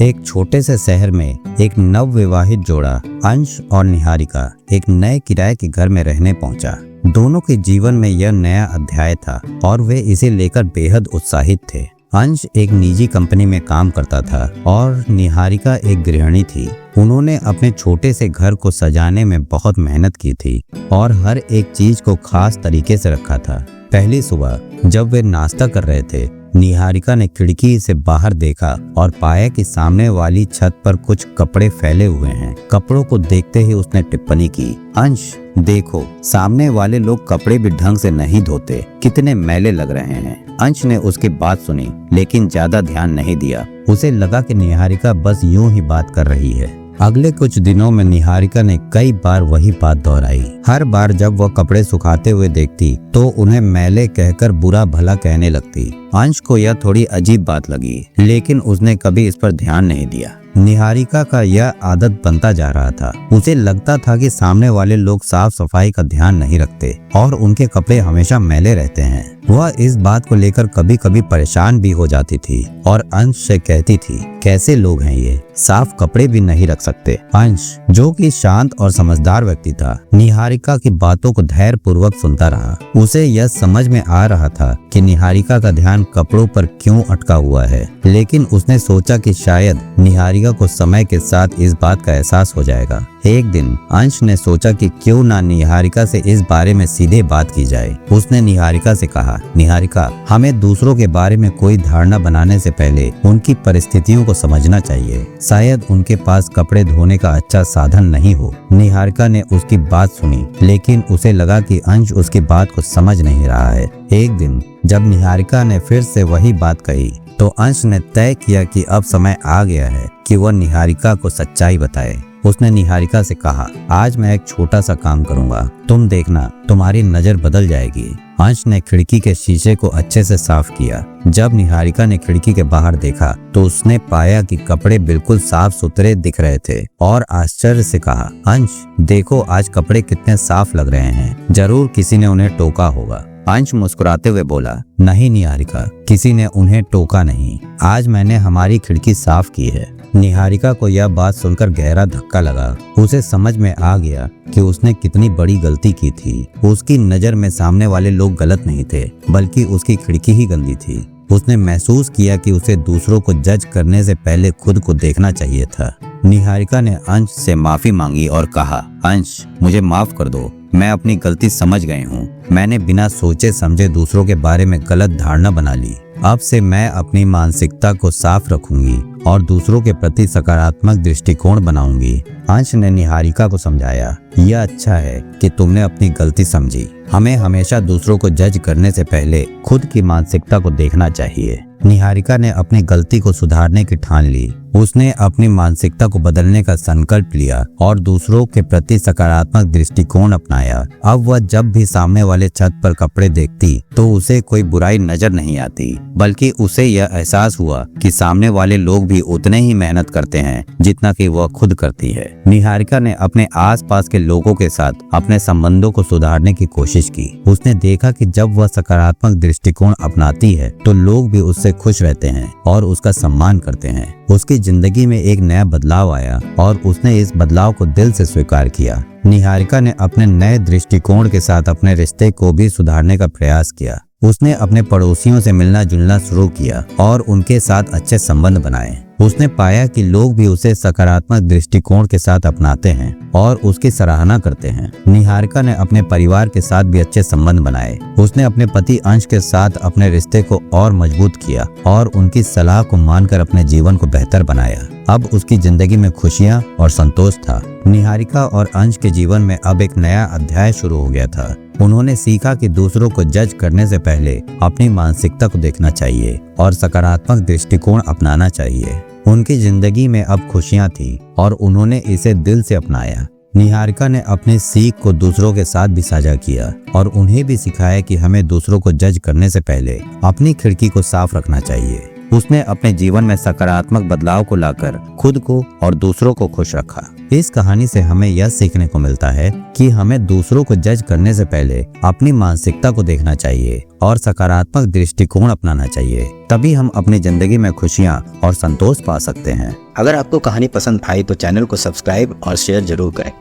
एक छोटे से शहर में एक नवविवाहित जोड़ा अंश और निहारिका एक नए किराए के घर में रहने पहुंचा। दोनों के जीवन में यह नया अध्याय था और वे इसे लेकर बेहद उत्साहित थे। अंश एक निजी कंपनी में काम करता था और निहारिका एक गृहिणी थी। उन्होंने अपने छोटे से घर को सजाने में बहुत मेहनत की थी और हर एक चीज को खास तरीके से रखा था। पहली सुबह जब वे नाश्ता कर रहे थे, निहारिका ने खिड़की से बाहर देखा और पाया कि सामने वाली छत पर कुछ कपड़े फैले हुए हैं। कपड़ों को देखते ही उसने टिप्पणी की, अंश देखो, सामने वाले लोग कपड़े भी ढंग से नहीं धोते, कितने मैले लग रहे हैं। अंश ने उसकी बात सुनी लेकिन ज्यादा ध्यान नहीं दिया। उसे लगा कि निहारिका बस यूं ही बात कर रही है। अगले कुछ दिनों में निहारिका ने कई बार वही बात दोहराई। हर बार जब वह कपड़े सुखाते हुए देखती तो उन्हें मैले कहकर बुरा भला कहने लगती। अंश को यह थोड़ी अजीब बात लगी लेकिन उसने कभी इस पर ध्यान नहीं दिया। निहारिका का यह आदत बनता जा रहा था। उसे लगता था कि सामने वाले लोग साफ सफाई का ध्यान नहीं रखते और उनके कपड़े हमेशा मैले रहते हैं। वह इस बात को लेकर कभी कभी परेशान भी हो जाती थी और अंश से कहती थी, कैसे लोग हैं ये, साफ कपड़े भी नहीं रख सकते। अंश जो कि शांत और समझदार व्यक्ति था, निहारिका की बातों को धैर्य पूर्वक सुनता रहा। उसे यह समझ में आ रहा था कि निहारिका का ध्यान कपड़ों पर क्यों अटका हुआ है, लेकिन उसने सोचा कि शायद निहारिका को समय के साथ इस बात का एहसास हो जाएगा। एक दिन अंश ने सोचा कि क्यों ना निहारिका से इस बारे में सीधे बात की जाए। उसने निहारिका से कहा, निहारिका, हमें दूसरों के बारे में कोई धारणा बनाने से पहले उनकी परिस्थितियों को समझना चाहिए। शायद उनके पास कपड़े धोने का अच्छा साधन नहीं हो। निहारिका ने उसकी बात सुनी लेकिन उसे लगा कि अंश उसकी बात को समझ नहीं रहा है। एक दिन जब निहारिका ने फिर से वही बात कही तो अंश ने तय किया कि अब समय आ गया है कि वह निहारिका को सच्चाई बताए। उसने निहारिका से कहा, आज मैं एक छोटा सा काम करूंगा, तुम देखना, तुम्हारी नजर बदल जाएगी। अंश ने खिड़की के शीशे को अच्छे से साफ किया। जब निहारिका ने खिड़की के बाहर देखा तो उसने पाया कि कपड़े बिल्कुल साफ सुथरे दिख रहे थे और आश्चर्य से कहा, अंश देखो, आज कपड़े कितने साफ लग रहे हैं, जरूर किसी ने उन्हें टोका होगा। अंश मुस्कुराते हुए बोला, नहीं निहारिका, किसी ने उन्हें टोका नहीं, आज मैंने हमारी खिड़की साफ की है। निहारिका को यह बात सुनकर गहरा धक्का लगा। उसे समझ में आ गया कि उसने कितनी बड़ी गलती की थी। उसकी नजर में सामने वाले लोग गलत नहीं थे, बल्कि उसकी खिड़की ही गंदी थी। उसने महसूस किया कि उसे दूसरों को जज करने से पहले खुद को देखना चाहिए था। निहारिका ने अंश से माफी मांगी और कहा, अंश, मुझे माफ कर दो, मैं अपनी गलती समझ गई हूँ। मैंने बिना सोचे समझे दूसरों के बारे में गलत धारणा बना ली। अब से मैं अपनी मानसिकता को साफ रखूंगी और दूसरों के प्रति सकारात्मक दृष्टिकोण बनाऊंगी। अंश ने निहारिका को समझाया, यह अच्छा है कि तुमने अपनी गलती समझी। हमें हमेशा दूसरों को जज करने से पहले खुद की मानसिकता को देखना चाहिए। निहारिका ने अपनी गलती को सुधारने की ठान ली। उसने अपनी मानसिकता को बदलने का संकल्प लिया और दूसरों के प्रति सकारात्मक दृष्टिकोण अपनाया। अब वह जब भी सामने वाले छत पर कपड़े देखती तो उसे कोई बुराई नजर नहीं आती, बल्कि उसे यह एहसास हुआ कि सामने वाले लोग भी उतने ही मेहनत करते हैं जितना कि वह खुद करती है। निहारिका ने अपने आसपास के लोगों के साथ अपने संबंधों को सुधारने की कोशिश की। उसने देखा कि जब वह सकारात्मक दृष्टिकोण अपनाती है तो लोग भी उससे खुश रहते हैं और उसका सम्मान करते हैं। उसकी जिंदगी में एक नया बदलाव आया और उसने इस बदलाव को दिल से स्वीकार किया। निहारिका ने अपने नए दृष्टिकोण के साथ अपने रिश्ते को भी सुधारने का प्रयास किया। उसने अपने पड़ोसियों से मिलना जुलना शुरू किया और उनके साथ अच्छे संबंध बनाए। उसने पाया कि लोग भी उसे सकारात्मक दृष्टिकोण के साथ अपनाते हैं और उसकी सराहना करते हैं। निहारिका ने अपने परिवार के साथ भी अच्छे संबंध बनाए। उसने अपने पति अंश के साथ अपने रिश्ते को और मजबूत किया और उनकी सलाह को मानकर अपने जीवन को बेहतर बनाया। अब उसकी जिंदगी में खुशियां और संतोष था। निहारिका और अंश के जीवन में अब एक नया अध्याय शुरू हो गया था। उन्होंने सीखा कि दूसरों को जज करने से पहले अपनी मानसिकता को देखना चाहिए और सकारात्मक दृष्टिकोण अपनाना चाहिए। उनकी जिंदगी में अब खुशियां थी और उन्होंने इसे दिल से अपनाया। निहारिका ने अपनी सीख को दूसरों के साथ भी साझा किया और उन्हें भी सिखाया कि हमें दूसरों को जज करने से पहले अपनी खिड़की को साफ रखना चाहिए। उसने अपने जीवन में सकारात्मक बदलाव को लाकर खुद को और दूसरों को खुश रखा। इस कहानी से हमें यह सीखने को मिलता है कि हमें दूसरों को जज करने से पहले अपनी मानसिकता को देखना चाहिए और सकारात्मक दृष्टिकोण अपनाना चाहिए। तभी हम अपनी जिंदगी में खुशियाँ और संतोष पा सकते हैं। अगर आपको कहानी पसंद आई तो चैनल को सब्सक्राइब और शेयर जरूर करें।